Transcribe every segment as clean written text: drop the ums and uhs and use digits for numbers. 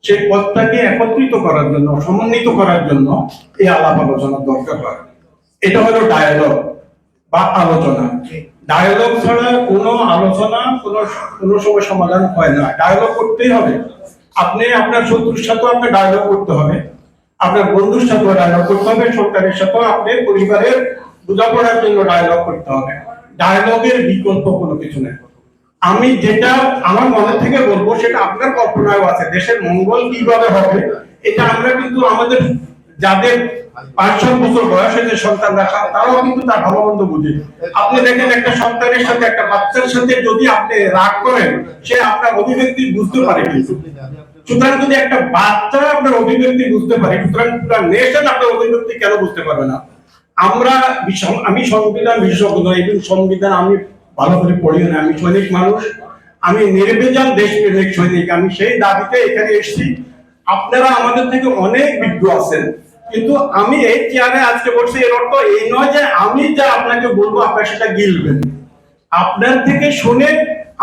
সেই পথটাকে একত্রিত করার জন্য, সমন্বিত করার জন্য এই আলাপ আলোচনার দরকার হয়। এটা হলো ডায়ালগ বা আলোচনা। ডায়ালগ ছাড়া কোনো আলোচনা কোনো সময় সমাধান হয় না। ডায়ালগ করতেই হবে। আপনি আপনার শত্রুর সাথেও আপনার ডায়ালগ করতে হবে, আপনার বন্ধুর সাথেও ডায়ালগ করতে হবে, সরকারের সাথেও আপনার পরিবারের বোঝাপড়ার জন্য ডায়ালগ করতে হবে। ডায়ালগের বিকল্প কোনো কিছু নেই। আমি যেটা আমার মনে থেকে বলবো সেটা আপনার কল্পনায় আছে। দেশের মঙ্গল কিভাবে হবে এটা আমরা কিন্তু আমাদের যাদের 5-7 বছর বয়স হয়েছে সন্তানরা, তারাও কিন্তু তার ভালো মন্দ বুঝে। আপনি দেখেন একটা সন্তানের সাথে, একটা বাচ্চার সাথে যদি আপনি রাগ করেন, সে আপনার অভিব্যক্তি বুঝতে পারে। কিন্তু সুতরাং যদি একটা বাচ্চা আপনার অভিব্যক্তি বুঝতে পারে, সুতরাং পুরো নেশন আপনার অভিব্যক্তি কেন বুঝতে পারবে না? আমি সংবিধান বিশেষজ্ঞ নই, এবং সংবিধান আমি ভালো করে পড়ি না। আমি সৈনিক মানুষ, আমি নির্বিচার দেশপ্রেমিক সৈনিক। আমি সেই দাবিতে এখানে এসেছি। আপনারা আমাদের থেকে অনেক বিজ্ঞ আছেন, কিন্তু আমি এই চেয়ারে আজকে বসছি, এর অর্থ এই নয় যে আমি যা আপনাকে বলবো আপনারা সেটা গিলবেন। আপনার থেকে শুনে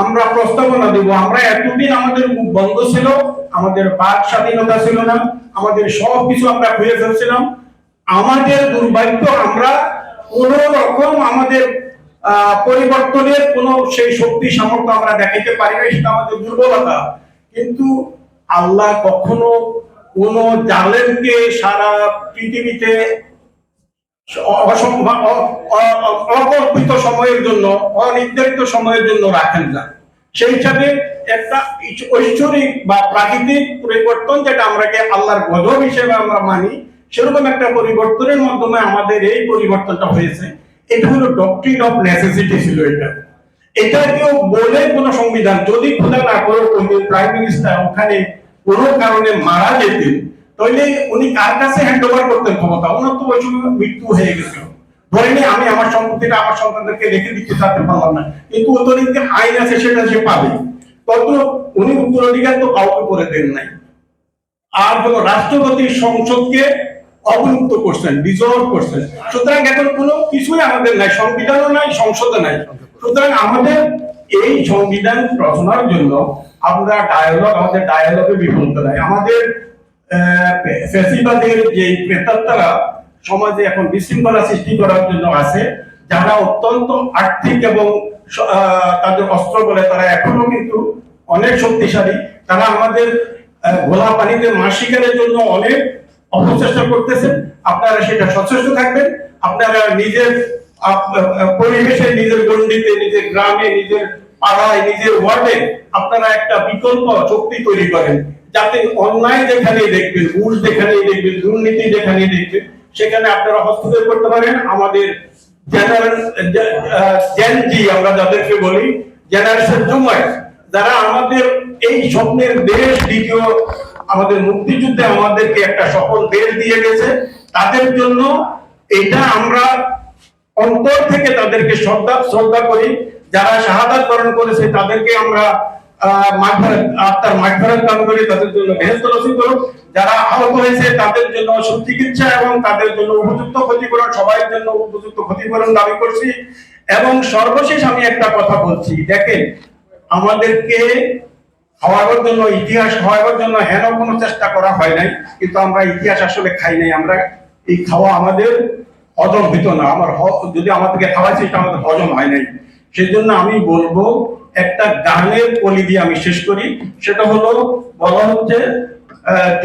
আমরা প্রস্তাবনা দেব। আমরা এতদিন আমাদের মুখ বন্ধ ছিল, আমাদের বাক স্বাধীনতা ছিল না, আমাদের সবকিছু আমরা খুঁজে ফেলছিলাম। আমাদের দুর্ভাগ্য, আমরা কোন রকম আমাদের পরিবর্তনের কোন সেই শক্তি সামর্থ্য আমরা দেখাইতে পারি না, সেটা আমাদের দুর্বলতা। কিন্তু আল্লাহ কখনো কোন জালেমকে সারা পৃথিবীতে অকল্পিত সময়ের জন্য, অনির্ধারিত সময়ের জন্য রাখেন না। সেই হিসাবে একটা ঐশ্বরিক বা প্রাকৃতিক পরিবর্তন, যেটা আমরাকে আল্লাহর গজব হিসেবে আমরা মানি, সেরকম একটা পরিবর্তনের মাধ্যমে আমাদের এই পরিবর্তনটা হয়েছে। এটা হলো ডক্ট্রিন অফ নেসেসিটি ছিল। এটা কেউ বলে কোন সংবিধান, যদি খোদা না করে প্রাইম মিনিস্টার ওখানে কোনো কারণে মারা যেতেন, তাহলে উনি কার কাছে হ্যান্ড ওভার করতেন ক্ষমতা? ওনার তো ওই সময় মৃত্যু হয়ে গেছিল। ধরে নিয়ে আমি আমার সম্পত্তিটা আমার সন্তানদেরকে রেখে দিতে চাইতে পারলাম না, কিন্তু উত্তরাধিকার আইন আছে, সেটা সে পাবে। তত উনি উত্তরাধিকার তো কাউকে করে দেন নাই। আর হলো রাষ্ট্রপতি সংসদকে অবমুক্ত করছেন, ডিজলভ করছেন। সুতরাং এখন কোনো কিছুই আমাদের নাই, সংবিধানও নাই, সংসদও নাই। সুতরাং আমাদের এই সংবিধান রচনার জন্য আমরা ডায়ালগ, আমাদের ডায়ালগে বিফলত নাই। আমাদের ফ্যাসিবাদের যে প্রেতাত্মারা সমাজে এখন বিশৃঙ্খলা সৃষ্টি করার জন্য আছে, যারা অত্যন্ত আর্থিক এবং তাদের অস্ত্র বলে তারা এখনো কিন্তু অনেক শক্তিশালী। তারা আমাদের ঘোলা পানিতে মাছ শিকারের জন্য অনেক অপচেষ্টা করতেছেন। আপনারা সেটা সচেষ্ট থাকবেন। আপনারা নিজের পরিবেশে, নিজের গণ্ডিতে, নিজের গ্রামে, নিজের পাড়ায়, নিজের ওয়ার্ডে আপনারা একটা বিকল্প শক্তি তৈরি করেন, যাতে অন্যায় যেখানে দেখবেন, ঘুষ যেখানে দেখবেন, দুর্নীতি যেখানে দেখবেন, সেখানে আপনারা হস্তক্ষেপ করতে পারেন। আমাদের জেনজি আমরা যাদেরকে বলি, জেনারেশন জুমার, যারা আমাদের এই স্বপ্নের দেশ, দ্বিতীয় আমাদের মুক্তিযুদ্ধে আমাদেরকে একটা সফল দেশ দিয়ে গেছে, তাদের জন্য এটা আমরা অন্তর থেকে তাদেরকে শ্রদ্ধা করি। যারা শাহাদাত বরণ করেছে তাদেরকে আমরা আত্মার মাগফিরাত কামনা করি, তাদের জন্য বেহেশত নসিব করুন। যারা আহত হয়েছে তাদের জন্য সুচিকিৎসা এবং তাদের জন্য উপযুক্ত ক্ষতিপূরণ, সবার জন্য উপযুক্ত ক্ষতিপূরণ দাবি করছি। এবং সর্বশেষ আমি একটা কথা বলছি, দেখেন, আমাদেরকে খাওয়াবার জন্য, ইতিহাস খাওয়াবার জন্য হেন কোনো চেষ্টা করা হয় নাই, কিন্তু আমরা ইতিহাস আসলে খাই নাই। আমরা এই খাওয়া আমাদের হজম হইত না। যদি আমাদেরকে খাওয়াইছে, এটা আমাদের হজম হয় নাই। সেজন্য আমি বলবো, একটা গানের কলি দিয়ে আমি শেষ করি। সেটা হলো, বলা হচ্ছে,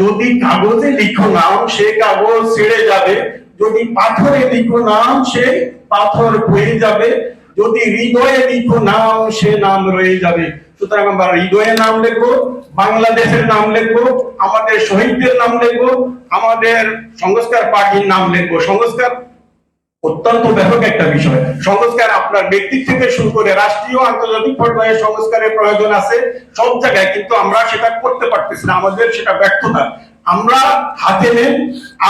যদি কাগজে লিখো নাম সে কাগজ ছেড়ে যাবে, যদি পাথরে লিখো নাম সে পাথর বয়ে যাবে, যদি হৃদয়ে লিখো নাম সে নাম রয়ে যাবে। সুতরাং আমরা হৃদয়ে নাম লিখবো, বাংলাদেশের নাম লিখবো, আমাদের শহীদদের নাম লিখবো, আমাদের সংস্কার পার্টির নাম লিখবো। সংস্কার অত্যন্ত ব্যাপক একটা বিষয়। সংস্কার আপনার ব্যক্তি থেকে শুরু করে রাষ্ট্রীয়, আন্তর্জাতিক পর্যায়ে সংস্কারের প্রয়োজন আছে সব জায়গায়, কিন্তু আমরা সেটা করতে পারতেছি না। আমাদের সেটা ব্যর্থতা। আমরা হাতে নেন,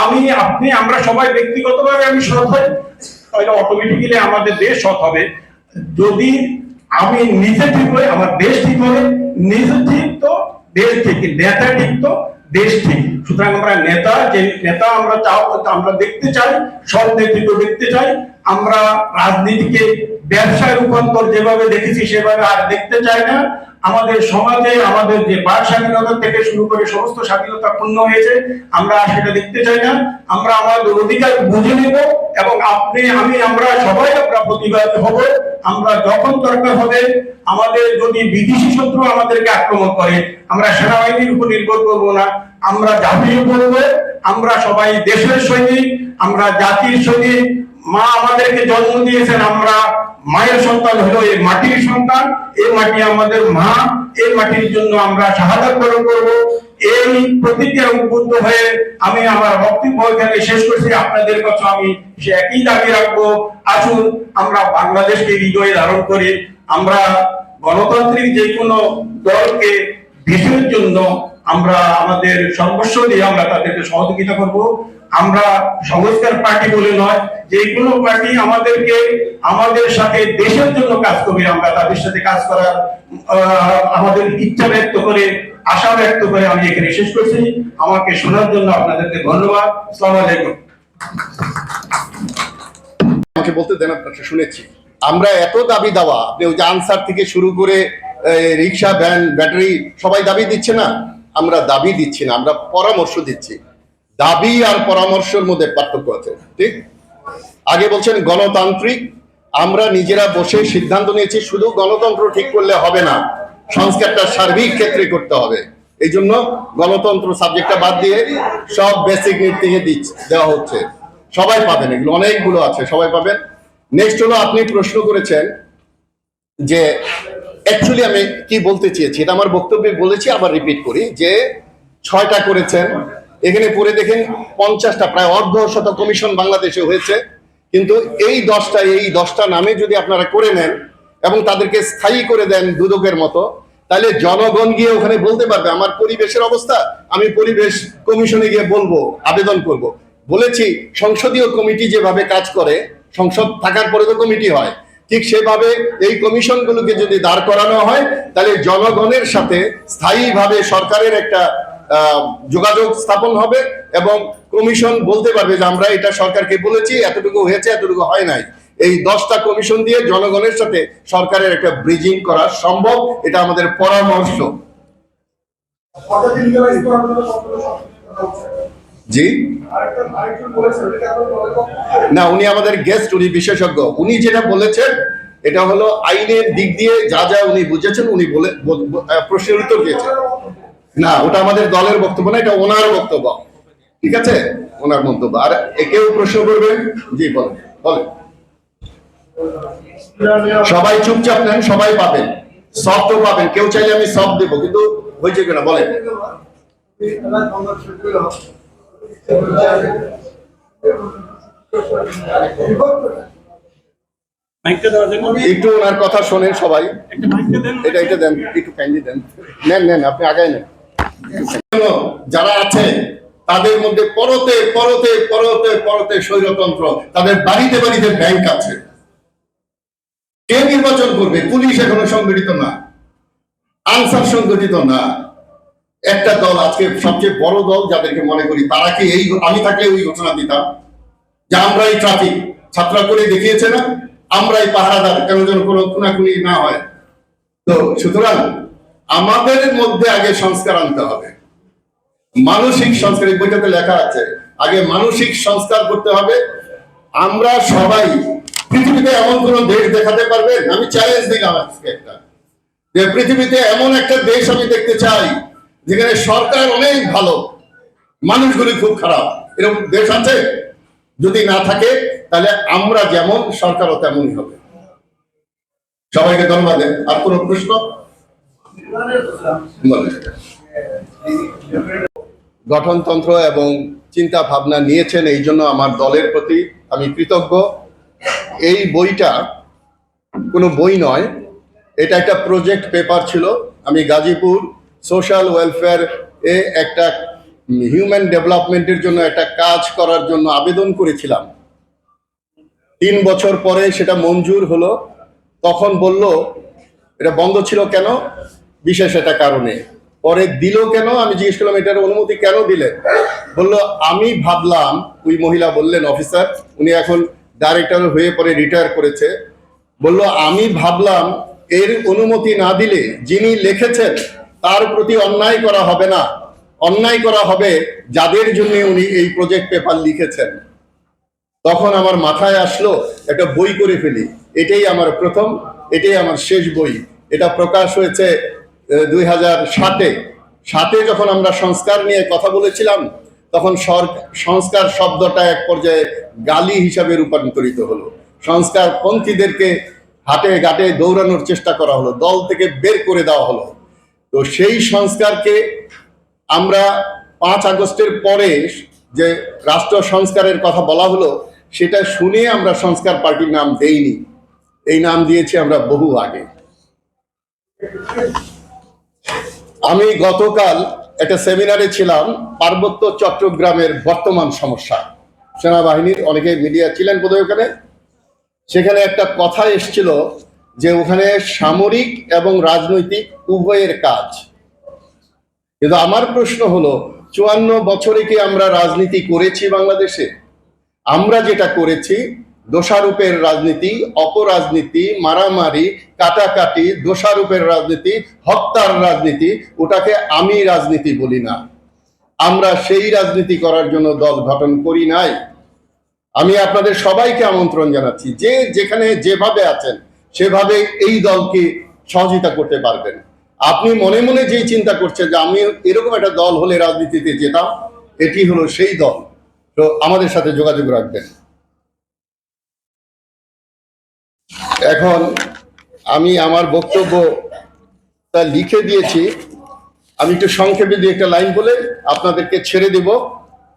আমি, আপনি, আমরা সবাই ব্যক্তিগতভাবে আমি সৎ হই, তাহলে অটোমেটিক্যালি আমাদের দেশ সৎ হবে। যদি আমি নিজে ঠিক হই, আমার দেশ ঠিক হবে। নিজে ঠিক তো দেশ ঠিক, নেতা ঠিক তো দেশ ঠিক। সুতরাং আমরা নেতা, যে নেতা আমরা আমরা দেখতে চাই, সৎ নেতৃত্ব দেখতে চাই। আমরা রাজনীতিকে ব্যবসায় রূপান্তর যেভাবে দেখেছি সেভাবে আর দেখতে চাই না। আমাদের সমাজে আমাদের যে বাক স্বাধীনতা থেকে শুরু করে সমস্ত স্বাধীনতা পূর্ণ হয়েছে, আমরা সেটা দেখতে চাই না। আমরা আমাদের অধিকার বুঝে নেব এবং আপনি আমি আমরা সবাই আমরা প্রতিবাদ হব। আমরা যখন দরকার হবে, আমাদের যদি বিদেশি শত্রু আমাদেরকে আক্রমণ করে, আমরা সেনাবাহিনীর উপর নির্ভর করব না, আমরা ঝাঁপিয়ে পড়ব। আমরা সবাই দেশের সৈনিক, আমরা জাতির সৈনিক। মা আমাদেরকে জন্ম দিয়েছেন, আমরা মায়ের সন্তান হলো এই মাটির সন্তান। এই মাটি আমাদের মা, এই মাটির জন্য আমরা শাহাদাত বরণ করব। এই প্রতিজ্ঞা উদ্বুদ্ধ হয়ে আমি আমার বক্তব্য এখানে শেষ করছি। আপনাদের কাছে আমি সে একই দাবি রাখবো, আসুন আমরা বাংলাদেশকে হৃদয়ে ধারণ করি। আমরা গণতান্ত্রিক যে কোনো দলকে দেশের জন্য আমরা আমাদের সর্বস্ব দিয়ে আমরা তাদেরকে সহযোগিতা করব। আমরা সংস্কার পার্টি বলে নয়, যে কোনো পার্টি আমাদেরকে আমাদের সাথে দেশের জন্য কাজ করবে, আমরা তাদের সাথে কাজ করার আমাদের ইচ্ছা ব্যক্ত করে, আশা ব্যক্ত করে আমি এখানে শেষ করছি। আমাকে শোনার জন্য আপনাদেরকে ধন্যবাদ। আসসালামু আলাইকুম। আমাকে বলতে দেন, আপনাকে শুনেছি। আমরা এত দাবি দাওয়া, আপনি ওই যে আনসার থেকে শুরু করে রিক্সা, ভ্যান, ব্যাটারি সবাই দাবি দিচ্ছে না? আমরা দাবি দিচ্ছি না, আমরা পরামর্শ দিচ্ছি। দাবি আর পরামর্শের মধ্যে পার্থক্য আছে, ঠিক? আগে বলছেন গণতান্ত্রিক, আমরা নিজেরা বসে সিদ্ধান্ত নিয়েছি শুধু গণতন্ত্র ঠিক করলে হবে না, সংস্কারটা সার্বিক ক্ষেত্রে করতে হবে। এই জন্য গণতন্ত্র সাবজেক্টটা বাদ দিয়ে সব বেসিক নিড থেকে দেওয়া হচ্ছে। সবাই পাবেন, এগুলো অনেকগুলো আছে, সবাই পাবেন। নেক্সট হলো, আপনি প্রশ্ন করেছেন যে অ্যাকচুয়ালি আমি কি বলতে চেয়েছি, এটা আমার বক্তব্যে বলেছি, আবার রিপিট করি যে 6টা করেছেন। এখানে পড়ে দেখেন 50টা, প্রায় অর্ধশত কমিশন বাংলাদেশে হয়েছে। কিন্তু এই 10টা নামে যদি আপনারা করে নেন এবং তাদেরকে স্থায়ী করে দেন দুদকের মতো, তাহলে জনগণ গিয়ে ওখানে বলতে পারবে আমার পরিবেশের অবস্থা, আমি পরিবেশ কমিশনে গিয়ে বলবো, আবেদন করব। বলেছি সংসদীয় কমিটি যেভাবে কাজ করে, সংসদ থাকার পরে তো কমিটি হয়, ঠিক সেভাবে এই কমিশনগুলোকে যদি দাঁড় করানো হয়, তাহলে জনগণের সাথে স্থায়ীভাবে সরকারের একটা যোগাযোগ স্থাপন হবে এবং কমিশন বলতে পারবে যে আমরা এটা সরকারকে বলেছি, এতটুকু হয়েছে, এতটুকু হয় নাই। এই 10টা কমিশন দিয়ে জনগণের সাথে সরকারের একটা ব্রিজিং করা সম্ভব, এটা আমাদের পরামর্শ। জি না, উনি আমাদের গেস্ট, উনি বিশেষজ্ঞ। উনি যেটা বলেছেন এটা হলো আইনের দিক দিয়ে যা যা উনি বুঝেছেন, উনি বলে প্রশ্নের উত্তর দিয়েছেন। না, ওটা আমাদের দলের বক্তব্য না, এটা ওনার বক্তব্য, ঠিক আছে, ওনার মন্তব্য। আর কেউ প্রশ্ন করবেন? জি বলেন, বলেন। সবাই চুপচাপ নেন, সবাই পাবেন, সফটও পাবেন। কেউ চাইলে আমি সফট দেবো, কিন্তু হয়েছে কিনা বলেন। একটু ওনার কথা শোনেন সবাই। এটা দেন, একটু কাইন্ডলি দেন। নেন, আপনি আগায় নেন। যারা আছে তাদের মধ্যে পরতে পরতে পরতে পরতে স্বৈরতন্ত্র, তাদের বাড়িতে বাড়িতে ব্যাংক আছে। কে নির্বাচন করবে? পুলিশ এখনো সংগঠিত না, আনসার সংগঠিত না। একটা দল, আজকে সবচেয়ে বড় দল যাদেরকে মনে করি, তারা কি এই, আমি থাকলে ওই ঘোষণা দিতাম যে আমরাই ট্রাফিক, ছাত্ররা করে দেখিয়েছে না, আমরাই পাহারাদার, কেন যেন কোনো খুনাখুনি না হয়। তো সুতরাং আমাদের মধ্যে আগে সংস্কার আনতে হবে, মানসিক সংস্কার। এই বইটাতে লেখা আছে, আগে মানসিক সংস্কার করতে হবে। আমরা সবাই, পৃথিবীতে এমন কোন দেশ দেখাতে পারবেন? আমি চ্যালেঞ্জ দিলাম আজকে একটা, যে পৃথিবীতে এমন একটা দেশ আমি দেখতে চাই যেখানে সরকার অনেক ভালো, মানুষগুলি খুব খারাপ। এরকম দেশ আছে? যদি না থাকে তাহলে আমরা যেমন, সরকারও তেমনই হবে। সবাইকে ধন্যবাদ। আর কোনো প্রশ্ন? গঠনতন্ত্র এবং চিন্তা ভাবনা নিয়েছেন, এই জন্য আমার দলের প্রতি আমি কৃতজ্ঞ। এই বইটা কোনো বই নয়, এটা একটা প্রজেক্ট পেপার ছিল। আমি গাজীপুর সোশ্যাল ওয়েলফেয়ার এ একটা হিউম্যান ডেভেলপমেন্টের জন্য একটা কাজ করার জন্য আবেদন করেছিলাম। 3 বছর পরে সেটা মঞ্জুর হলো। তখন বলল এটা বন্ধ ছিল কেন, বিশেষ একটা কারণে। পরে দিল কেন, আমি জিজ্ঞেস করলাম এটার অনুমতি কেন দিলেন? বললো আমি ভাবলাম, ওই মহিলা বললেন, অফিসার, উনি এখন ডাইরেক্টর হয়ে পরে রিটায়ার করেছে, বললো আমি ভাবলাম এর অনুমতি না দিলে যিনি লিখেছেন তার প্রতি অন্যায় করা হবে না, অন্যায় করা হবে যাদের জন্য উনি এই প্রজেক্ট পেপার লিখেছেন। তখন আমার মাথায় আসলো একটা বই করে ফেলি, এটাই আমার প্রথম, এটাই আমার শেষ বই। এটা প্রকাশ হয়েছে 2007-এ যখন আমরা সংস্কার নিয়ে কথা বলেছিলাম, তখন সংস্কার শব্দটা এক পর্যায়ে গালি হিসাবে রূপান্তরিত হলো। সংস্কার পন্থীদেরকে হাটে ঘাটে দৌড়ানোর চেষ্টা করা হলো, দল থেকে বের করে দেওয়া হলো। তো সেই সংস্কারকে আমরা 5 আগস্টের পরে যে রাষ্ট্র সংস্কারের কথা বলা হলো, সেটা শুনে আমরা সংস্কার পার্টির নাম দেইনি, এই নাম দিয়েছি আমরা বহু আগে। আমি গতকাল একটা সেমিনারে ছিলাম, পার্বত্য চট্টগ্রামের বর্তমান সমস্যা। সেনাবাহিনীর অনেকে মিডিয়া ছিলেন বোধহয় ওখানে। সেখানে একটা কথা এসেছিল যে ওখানে সামরিক এবং রাজনৈতিক উভয়ের কাজ। কিন্তু আমার প্রশ্ন হলো, 54 বছরে কি আমরা রাজনীতি করেছি বাংলাদেশে? আমরা যেটা করেছি দোষারোপের রাজনীতি, অপরাজনীতি, মারামারি, কাটাকাটি, দোষারোপের রাজনীতি, হত্যার রাজনীতি, ওটাকে আমি রাজনীতি বলি না। আমরা সেই রাজনীতি করার জন্য দল গঠন করি নাই। আমি আপনাদের সবাইকে আমন্ত্রণ জানাচ্ছি, যে যেখানে যেভাবে আছেন সেভাবে এই দলকে সহযোগিতা করতে পারবেন। আপনি মনে মনে যেই চিন্তা করছেন যে আমি এরকম একটা দল হলে রাজনীতিতে যেতাম, এটি হলো সেই দল। তো আমাদের সাথে যোগাযোগ রাখবেন। এখন আমি আমার বক্তব্যটা লিখে দিয়েছি, আমি একটু সংক্ষেপে দিয়ে একটা লাইন বলে আপনাদেরকে ছেড়ে দেব।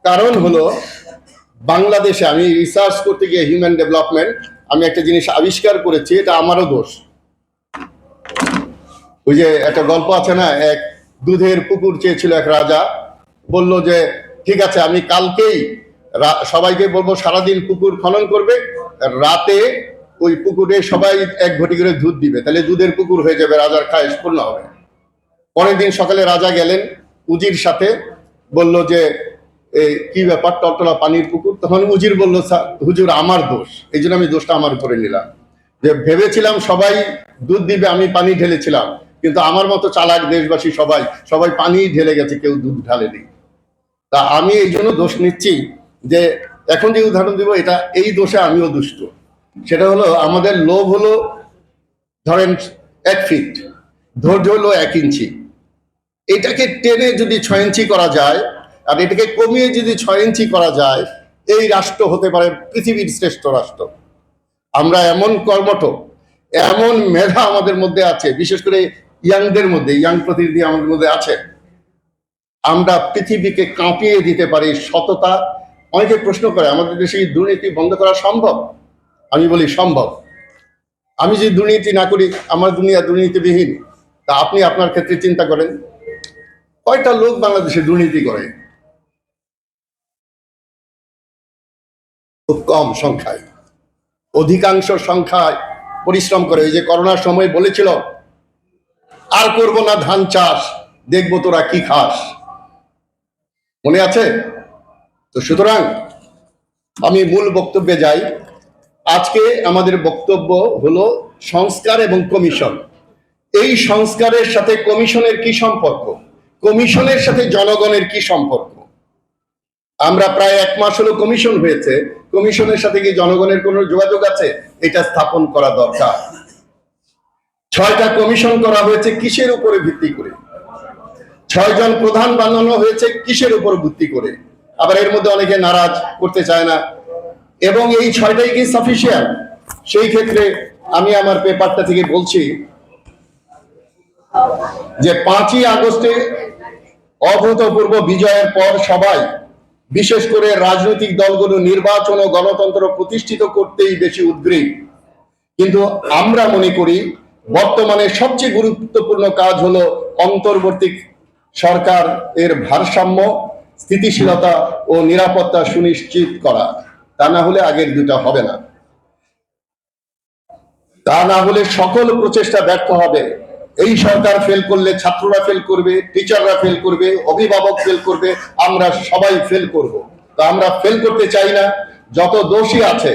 কারণ হলো, বাংলাদেশে আমি রিসার্চ করতে গিয়ে হিউম্যান ডেভেলপমেন্ট, আমি একটা জিনিস আবিষ্কার করেছি, এটা আমারও দোষ। ওই যে একটা গল্প আছে না, এক দুধের পুকুর চেয়েছিল এক রাজা, বলল যে ঠিক আছে আমি কালকেই সবাইকে বলবো সারাদিন পুকুর খনন করবে, রাতে ওই পুকুরে সবাই 1 ঘটি করে দুধ দিবে, তাহলে দুধের পুকুর হয়ে যাবে, রাজার খায়েশ পূর্ণ হবে। পরের দিন সকালে রাজা গেলেন উজির সাথে, বলল যে কি ব্যাপার, টলটলা পানির পুকুর। তখন উজির বলল, হুজুর আমার দোষ, এই জন্য আমি দোষটা আমার উপরে নিলাম, যে ভেবেছিলাম সবাই দুধ দিবে, আমি পানি ঢেলেছিলাম, কিন্তু আমার মতো চালাক দেশবাসী সবাই পানি ঢেলে গেছে, কেউ দুধ ঢালেনি। তা আমি এই জন্য দোষ নিচ্ছি, যে এখন যে উদাহরণ দিব এটা এই দোষে আমিও দুষ্ট। সেটা হলো, আমাদের লোভ হলো ধরেন 1 ফিট, ধৈর্য হলো 1 ইঞ্চি। এটাকে টেনে যদি 6 ইঞ্চি করা যায়, আর এটাকে কমিয়ে যদি 6 ইঞ্চি করা যায়, এই রাষ্ট্র হতে পারে পৃথিবীর শ্রেষ্ঠ রাষ্ট্র। আমরা এমন কর্মঠ, এমন মেধা আমাদের মধ্যে আছে, বিশেষ করে ইয়াংদের মধ্যে, ইয়াং প্রতিনিধি আমাদের মধ্যে আছে। আমরা পৃথিবীকে কাঁপিয়ে দিতে পারি সততা। অনেকে প্রশ্ন করে আমাদের দেশে দুর্নীতি বন্ধ করা সম্ভব? আমি বলি সম্ভব। আমি যদি দুর্নীতি না করি, আমার দুনিয়া দুর্নীতিবিহীন। তা আপনি আপনার ক্ষেত্রে চিন্তা করেন, কয়টা লোক বাংলাদেশে দুর্নীতি করে? খুব কম সংখ্যায়। অধিকাংশ সংখ্যায় পরিশ্রম করে। এই যে করোনার সময় বলেছিল, আর করব না ধান চাষ, দেখবো তোরা কি খাস, মনে আছে তো? সুতরাং আমি মূল বক্তব্যে যাই। আজকে আমাদের বক্তব্য হলো সংস্কার এবং কমিশন। এই সংস্কারের সাথে কমিশনের কি সম্পর্ক? কমিশনের সাথে জনগণের কি সম্পর্ক? আমরা প্রায় 1 মাস হলো কমিশন হয়েছে, কমিশনের সাথে কি জনগণের কোনো যোগাযোগ আছে? এটা স্থাপন করা দরকার। 6টা কমিশন করা হয়েছে কিসের উপরে ভিত্তি করে? 6 জন প্রধান বানানো হয়েছে কিসের উপর ভিত্তি করে? আবার এর মধ্যে অনেকে নারাজ করতে চায় না। এবং এই 6টাই কি সাফিসিয়েন্ট? সেই ক্ষেত্রে আমি আমার পেপারটা থেকে বলছি যে 5ই আগস্টে অভূতপূর্ব বিজয়ের পর সবাই, বিশেষ করে রাজনৈতিক দলগুলো, নির্বাচন ও গণতন্ত্র প্রতিষ্ঠিত করতেই বেশি উদ্গ্রীব। কিন্তু আমরা মনে করি বর্তমানে সবচেয়ে গুরুত্বপূর্ণ কাজ হলো অন্তর্বর্তী সরকার এর ভারসাম্য, স্থিতিশীলতা ও নিরাপত্তা সুনিশ্চিত করা। তা না হলে আগের দুটা হবে না। তা না হলে সকল প্রচেষ্টা ব্যর্থ হবে। এই সরকার ফেল করলে ছাত্ররা ফেল করবে, টিচাররা ফেল করবে, অভিভাবক ফেল করবে, আমরা সবাই ফেল করব। তো আমরা ফেল করতে চাই না। যত দোষী আছে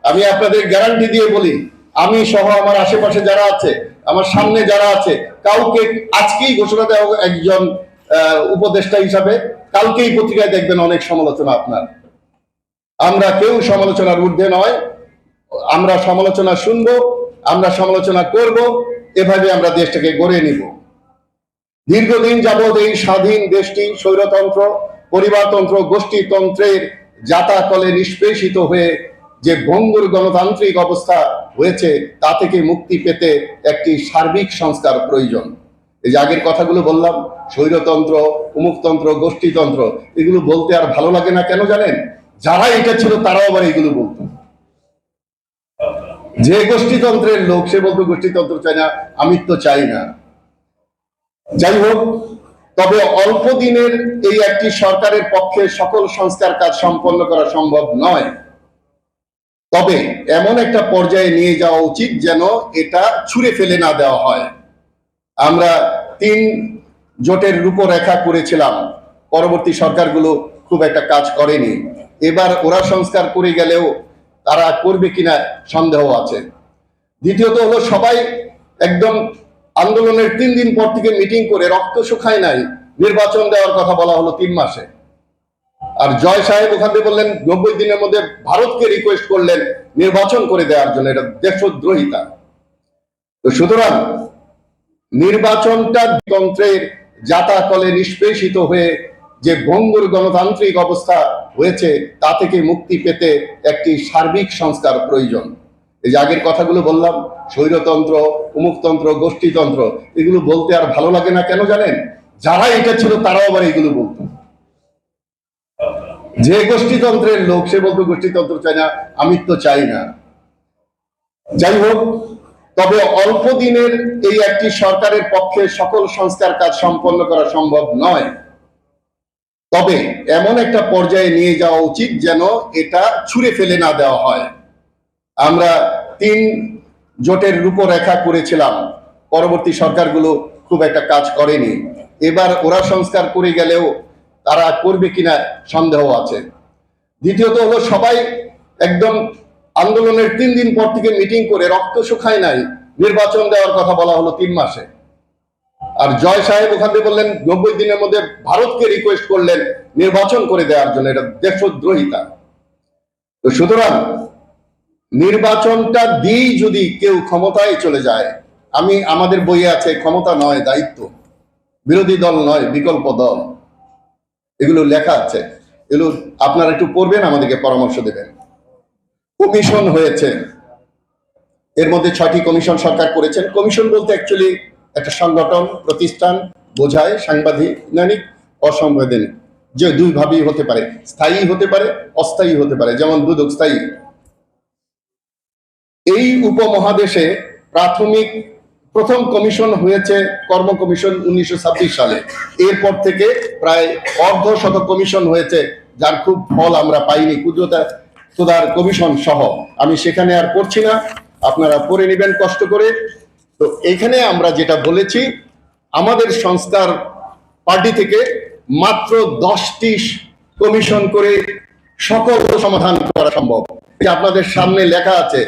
আমি আপনাদের গ্যারান্টি দিয়ে বলি, আমি সহ আমার আশেপাশে যারা আছে, আমার সামনে যারা আছে, কাউকে আজকেই ঘোষণা দেওয়া হোক একজন উপদেষ্টা হিসাবে, কালকেই পত্রিকায় দেখবেন অনেক সমালোচনা আপনার। আমরা কেউ সমালোচনার ঊর্ধ্বে নয়, আমরা সমালোচনা শুনবো, আমরা সমালোচনা করব, এভাবে আমরা দেশটাকে গড়ে নিব। দীর্ঘদিন যাবৎ এই স্বাধীন দেশটি স্বৈরতন্ত্র, পরিবারতন্ত্র, গোষ্ঠীতন্ত্রের জাতাকলে নিষ্পেষিত হয়ে যে ভঙ্গুর গণতান্ত্রিক অবস্থা হয়েছে, তা থেকে মুক্তি পেতে একটি সার্বিক সংস্কার প্রয়োজন। এই যে আগের কথাগুলো বললাম, স্বৈরতন্ত্র, উমুকতন্ত্র, গোষ্ঠীতন্ত্র, এগুলো বলতে আর ভালো লাগে না কেন জানেন? যারা এটা ছিল তারাও আবার এগুলো বলতো। যে গোষ্ঠীতন্ত্রের লোক সে বলতো গোষ্ঠীতন্ত্র চাই না, আমিত্ব চাই না। যাই হোক, তবে অল্প দিনের এই একটি সরকারের পক্ষে সকল সংস্কার কাজ সম্পন্ন করা সম্ভব নয়। তবে এমন একটা পর্যায়ে নিয়ে যাওয়া উচিত যেন এটা ছুঁড়ে ফেলে না দেওয়া হয়। আমরা 3 জোটের রূপরেখা করেছিলাম, পরবর্তী সরকারগুলো খুব একটা কাজ করেনি। এবার ওরা সংস্কার করে গেলেও তারা করবে কিনা সন্দেহ আছে। দ্বিতীয়ত হলো, সবাই একদম আন্দোলনের 3 দিন পর থেকে মিটিং করে রক্ত শুকায় নাই, নির্বাচন দেওয়ার কথা বলা হলো 3 মাসে। আর জয় সাহেব ওখানে বললেন 90 দিনের মধ্যে ভারতকে রিকোয়েস্ট করলেন নির্বাচন করে দেওয়ার জন্য। এটা দেশদ্রোহিতা। তো সুতরাং নির্বাচনটা তন্ত্রের জাতাকলে নিষ্পেষিত হয়ে যে ভঙ্গুর গণতান্ত্রিক অবস্থা হয়েছে, তা থেকে মুক্তি পেতে একটি সার্বিক সংস্কার প্রয়োজন। এই যে আগের কথাগুলো বললাম, স্বৈরতন্ত্র, উমুকতন্ত্র, গোষ্ঠীতন্ত্র, এগুলো বলতে আর ভালো লাগে না কেন জানেন? যারা এটা ছিল তারাও আবার এগুলো বলতো। যে গোষ্ঠীতন্ত্রের লোক সে বলতো গোষ্ঠীতন্ত্র চাই না, আমিত্ব চাই না। যাই হোক, তবে অল্প দিনের এই একটি সরকারের পক্ষে সকল সংস্কার কাজ সম্পন্ন করা সম্ভব নয়। তবে এমন একটা পর্যায়ে নিয়ে যাওয়া উচিত যেন এটা ছুঁড়ে ফেলে না দেওয়া হয়। আমরা 3 জোটের রূপরেখা করেছিলাম, পরবর্তী সরকারগুলো খুব একটা কাজ করেনি। এবার ওরা সংস্কার করে গেলেও তারা করবে কিনা সন্দেহ আছে। দ্বিতীয়ত হলো, সবাই একদম আন্দোলনের 3 দিন পর থেকে মিটিং করে রক্ত শুকায় নাই, নির্বাচন দেওয়ার কথা বলা হলো 3 মাসে। আর জয় সাহেব ওখানে বললেন 90 দিনের মধ্যে ভারতকে রিকোয়েস্ট করলেন নির্বাচন করে দেওয়ার জন্য। এটা দেশদ্রোহিতা। তো সুতরাং নির্বাচনটা দিয়েই যদি কেউ ক্ষমতায় চলে যায়, আমাদের বইয়ে আছে ক্ষমতা নয় দায়িত্ব, বিরোধী দল নয় বিকল্প দল, এগুলো লেখা আছে। এগুলো আপনারা একটু পড়বেন, আমাদেরকে পরামর্শ দেবেন। কমিশন হয়েছে, এর মধ্যে 6টি কমিশন সরকার করেছেন। কমিশন বলতে অ্যাকচুয়ালি একটা সংগঠন, প্রতিষ্ঠান বোঝায়, সাংবিধানিক, অসাংবিধানিক, যে 2 ভাবেই হতে পারে, স্থায়ী হতে পারে, অস্থায়ী হতে পারে, যেমন দুদক স্থায়ী। এই উপমহাদেশে প্রথম কমিশন হয়েছে কর্ম কমিশন 1926 সালে। এরপর থেকে প্রায় অর্ধশত কমিশন হয়েছে, যার খুব ফল আমরা পাইনি। ক্ষুদ্রতার কমিশন সহ আমি সেখানে আর পড়ছি না, আপনারা পড়ে নেবেন কষ্ট করে। তো এখানে আমরা যেটা বলেছি, আমাদের সংস্কার পার্টি থেকে মাত্র 10টি কমিশন করে সকল সমাধান করা সম্ভব। আপনাদের সামনে লেখা আছে,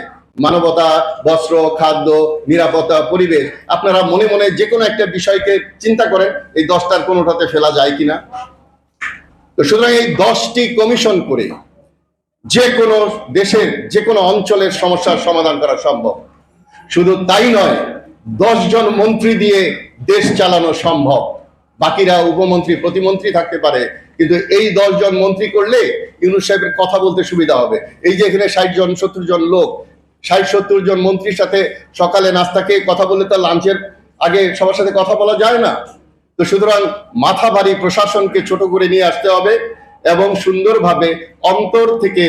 মানবতা, বস্ত্র, খাদ্য, নিরাপত্তা, পরিবেশ। আপনারা মনে মনে যে কোনো একটা বিষয়কে চিন্তা করেন, এই 10টার কোনোটাতে ফেলা যায় কিনা। তো সুতরাং এই 10টি কমিশন করে যে কোনো দেশের যে কোনো অঞ্চলের সমস্যার সমাধান করা সম্ভব। শুধু তাই নয়, 10 জন মন্ত্রী দিয়ে দেশ চালানো সম্ভব। বাকিরা উপমন্ত্রী, প্রতিমন্ত্রী থাকতে পারে, কিন্তু এই 10 জন মন্ত্রী করলে ইউনূস সাহেবের কথা বলতে সুবিধা হবে। এই যে এখানে 60 জন 70 জন লোক, 60-70 জন মন্ত্রীর সাথে সকালে নাস্তা খেয়ে কথা বললে তো লাঞ্চের আগে সবার সাথে কথা বলা যায় না। তো সুতরাং মাথা ভারী প্রশাসনকে ছোট করে নিয়ে আসতে হবে এবং সুন্দরভাবে অন্তর থেকে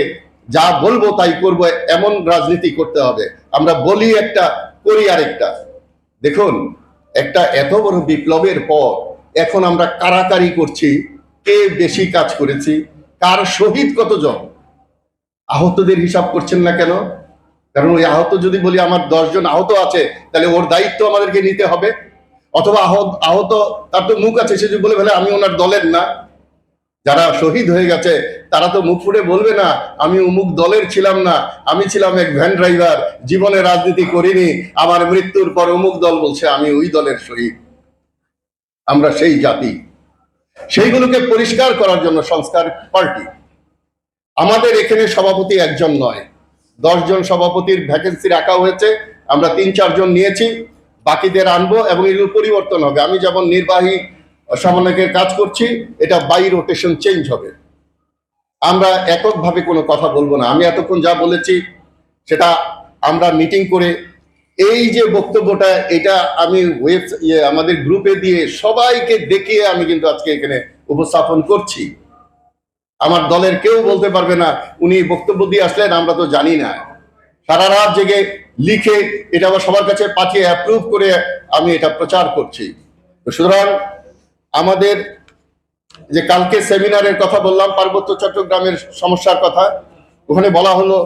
যা বলবো তাই করব, এমন রাজনীতি করতে হবে। আমরা বলি একটা, করি আরেকটা। দেখুন, একটা এত বড় বিপ্লবের পর এখন আমরা কারাকারি করছি, কে বেশি কাজ করেছি, কার শহীদ কতজন। আহতদের হিসাব করছেন না কেন? কারণ ওই আহত যদি বলি আমার 10 জন আহত আছে, তাহলে ওর দায়িত্ব আমাদেরকে নিতে হবে। অথবা আহত তার তো মুখ আছে, সে যদি বলে ফেলে আমি ওনার দলের না, যারা শহীদ হয়ে গেছে তারা তো মুখ ফুটে বলবে না আমি অমুক দলের ছিলাম না, আমি ছিলাম এক ভ্যান ড্রাইভার, জীবনে রাজনীতি করিনি, আমার মৃত্যুর পর অমুক দল বলছে আমি ওই দলের শহীদ। আমরা সেই জাতি, সেইগুলোকে পরিষ্কার করার জন্য সংস্কার পার্টি। আমাদের এখানে সভাপতি একজন নয়, 10 জন সভাপতির ভ্যাকেন্সি রাখা হয়েছে, আমরা 3-4 জন নিয়েছি, বাকিদের আনবো এবং এগুলো পরিবর্তন হবে। আমি যেমন নির্বাহী সমন্বয়কের কাজ করছি, এটা বাই রোটেশন চেঞ্জ হবে। আমরা এককভাবে কোনো কথা বলবো না। আমি এতক্ষণ যা বলেছি সেটা আমরা মিটিং করে এই যে বক্তব্যটা, এটা আমি আমাদের গ্রুপে দিয়ে সবাইকে দেখিয়ে আমি কিন্তু আজকে এখানে উপস্থাপন করছি। আমার দলের কেউ বলতে পারবে না উনি বক্তব্য দিয়ে আসলেন আমরা তো জানি না। সারা রাত জেগে লিখে এটা আবার সবার কাছে পাঠিয়ে অ্যাপ্রুভ করে আমি এটা প্রচার করছি। তো সুতরাং আমাদের যে কালকে সেমিনারের কথা বললাম পার্বত্য চট্টগ্রামের সমস্যার কথা, ওখানে বলা হলো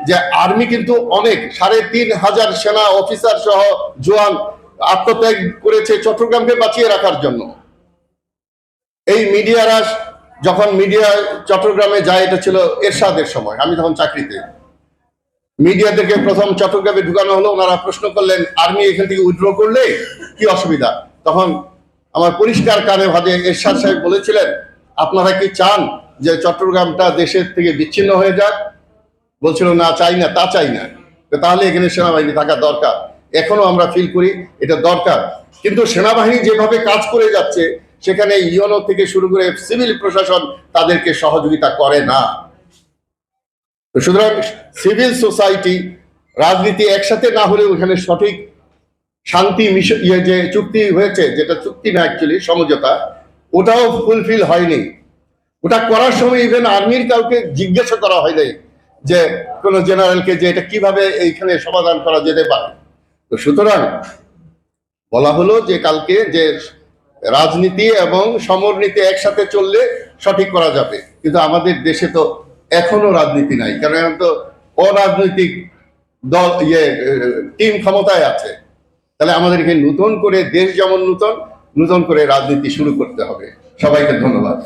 যে আর্মি কিন্তু অনেক ৩,৫০০ সেনা অফিসার সহ জওয়ান আত্মত্যাগ করেছে চট্টগ্রামকে বাঁচিয়ে রাখার জন্য। এই মিডিয়ারা যখন মিডিয়া চট্টগ্রামে যায়, এটা ছিল এরশাদের সময়, আমি তখন চাকরিতে, মিডিয়াদেরকে প্রথম চট্টগ্রামে ঢুকানো হলো। ওনারা প্রশ্ন করলেন আর্মি এখান থেকে উইথড্র করলে কি অসুবিধা? তখন আমার পরিষ্কার কানে ভাজে এরশাদ সাহেব বলেছিলেন আপনারা কি চান যে চট্টগ্রামটা দেশের থেকে বিচ্ছিন্ন হয়ে যাক? বলছিল না, চাই না, তা চাই না। তাহলে এখানে সেনাবাহিনী থাকা দরকার। এখনো আমরা ফিল করি এটা দরকার, কিন্তু সেনাবাহিনী যেভাবে কাজ করে যাচ্ছে সেখানে ইউএনও থেকে শুরু করে সিভিল প্রশাসন তাদেরকে সহযোগিতা করে না। সুতরাং সিভিল সোসাইটি রাজনীতি একসাথে না হলেও এখানে সঠিক শান্তি যে চুক্তি হয়েছে, যেটা চুক্তি না অ্যাকচুয়ালি সমঝোতা, ওটাও ফুলফিল হয়নি। ওটা করার সময় ইভেন আর্মির কাউকে জিজ্ঞাসা করা হয়নি যে কোনো জেনারেলকে যে এটা কিভাবে এইখানে সমাধান করা যেতে পারে। তো সুতরাং বলা হলো যে কালকে যে রাজনীতি এবং সমরনীতি একসাথে চললে সঠিক করা যাবে, কিন্তু আমাদের দেশে তো এখনো রাজনীতি নাই, কারণ এখন তো অরাজনৈতিক দল টিম ক্ষমতায় আছে। তাহলে আমাদেরকে নতুন করে দেশ যেমন নতুন করে রাজনীতি শুরু করতে হবে। সবাইকে ধন্যবাদ।